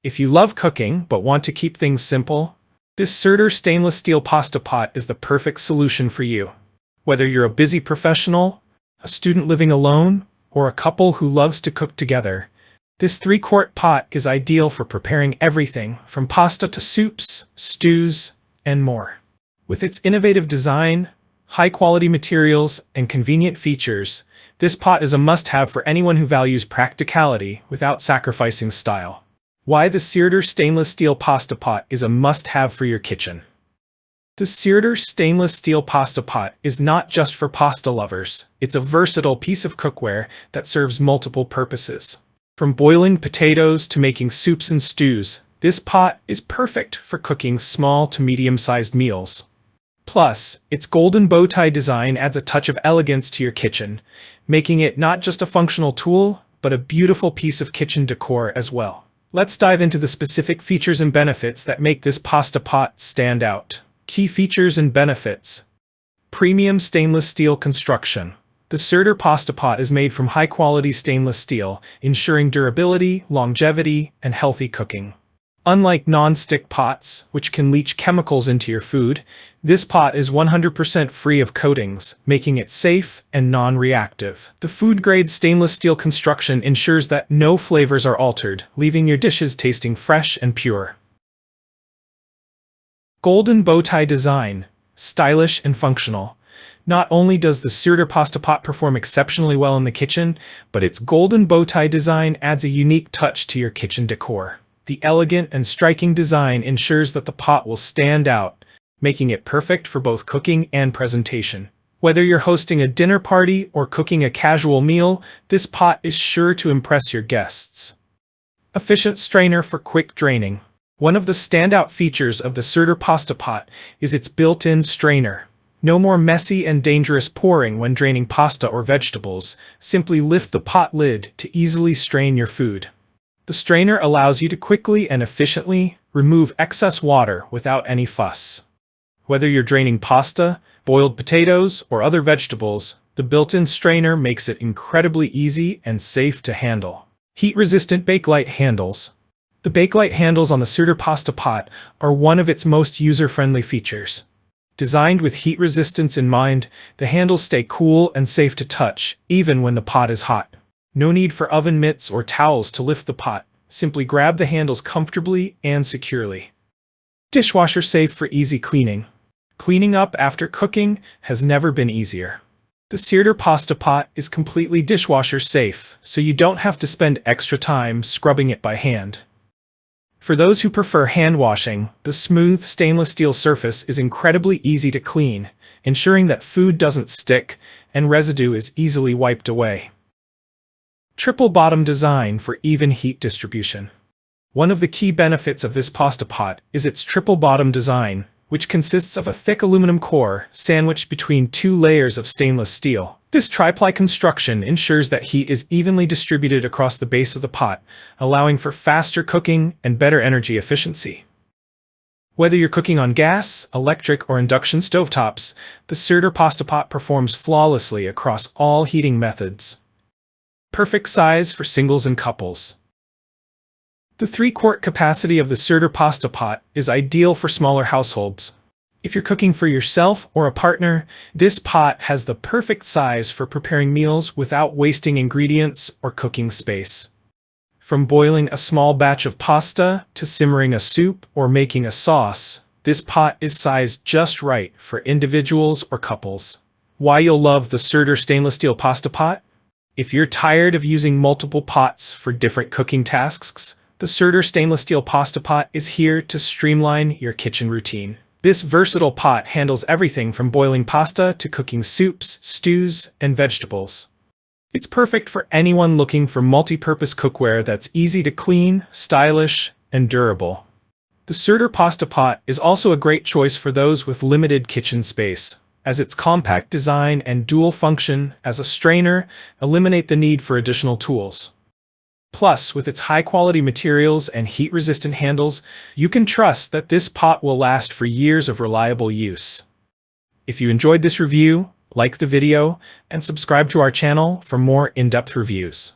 If you love cooking but want to keep things simple, this Cyrder stainless steel pasta pot is the perfect solution for you. Whether you're a busy professional, a student living alone, or a couple who loves to cook together, this 3-quart pot is ideal for preparing everything from pasta to soups, stews, and more. With its innovative design, high-quality materials, and convenient features, this pot is a must-have for anyone who values practicality without sacrificing style. Why the Cyrder stainless steel pasta pot is a must-have for your kitchen. The Cyrder stainless steel pasta pot is not just for pasta lovers. It's a versatile piece of cookware that serves multiple purposes. From boiling potatoes to making soups and stews, this pot is perfect for cooking small to medium-sized meals. Plus, its Golden Bowtie design adds a touch of elegance to your kitchen, making it not just a functional tool, but a beautiful piece of kitchen decor as well. Let's dive into the specific features and benefits that make this pasta pot stand out. Key features and benefits. Premium stainless steel construction. The Cyrder Pasta Pot is made from high-quality stainless steel, ensuring durability, longevity, and healthy cooking. Unlike non-stick pots, which can leach chemicals into your food, this pot is 100% free of coatings, making it safe and non-reactive. The food-grade stainless steel construction ensures that no flavors are altered, leaving your dishes tasting fresh and pure. Golden Bowtie Design. Stylish and functional. Not only does the Cyrder Pasta Pot perform exceptionally well in the kitchen, but its golden bowtie design adds a unique touch to your kitchen decor. The elegant and striking design ensures that the pot will stand out, making it perfect for both cooking and presentation. Whether you're hosting a dinner party or cooking a casual meal, this pot is sure to impress your guests. Efficient strainer for quick draining. One of the standout features of the Cyrder Pasta Pot is its built-in strainer. No more messy and dangerous pouring when draining pasta or vegetables. Simply lift the pot lid to easily strain your food. The strainer allows you to quickly and efficiently remove excess water without any fuss. Whether you're draining pasta, boiled potatoes, or other vegetables, the built-in strainer makes it incredibly easy and safe to handle. Heat-resistant Bakelite handles. The Bakelite handles on the Cyrder Pasta Pot are one of its most user-friendly features. Designed with heat resistance in mind, the handles stay cool and safe to touch, even when the pot is hot. No need for oven mitts or towels to lift the pot. Simply grab the handles comfortably and securely. Dishwasher safe for easy cleaning. Cleaning up after cooking has never been easier. The Cyrder Pasta Pot is completely dishwasher safe, so you don't have to spend extra time scrubbing it by hand. For those who prefer hand washing, the smooth stainless steel surface is incredibly easy to clean, ensuring that food doesn't stick and residue is easily wiped away. Triple bottom design for even heat distribution. One of the key benefits of this pasta pot is its triple bottom design, which consists of a thick aluminum core sandwiched between 2 layers of stainless steel. This tri-ply construction ensures that heat is evenly distributed across the base of the pot, allowing for faster cooking and better energy efficiency. Whether you're cooking on gas, electric, or induction stovetops, the Cyrder Pasta Pot performs flawlessly across all heating methods. Perfect size for singles and couples. The 3-quart capacity of the Cyrder Pasta Pot is ideal for smaller households. If you're cooking for yourself or a partner, this pot has the perfect size for preparing meals without wasting ingredients or cooking space. From boiling a small batch of pasta to simmering a soup or making a sauce, this pot is sized just right for individuals or couples. Why you'll love the Cyrder stainless steel pasta pot? If you're tired of using multiple pots for different cooking tasks, the Cyrder stainless steel pasta pot is here to streamline your kitchen routine. This versatile pot handles everything from boiling pasta to cooking soups, stews, and vegetables. It's perfect for anyone looking for multi-purpose cookware that's easy to clean, stylish, and durable. The Cyrder Pasta Pot is also a great choice for those with limited kitchen space, as its compact design and dual function as a strainer eliminate the need for additional tools. Plus, with its high-quality materials and heat-resistant handles, you can trust that this pot will last for years of reliable use. If you enjoyed this review, like the video, and subscribe to our channel for more in-depth reviews.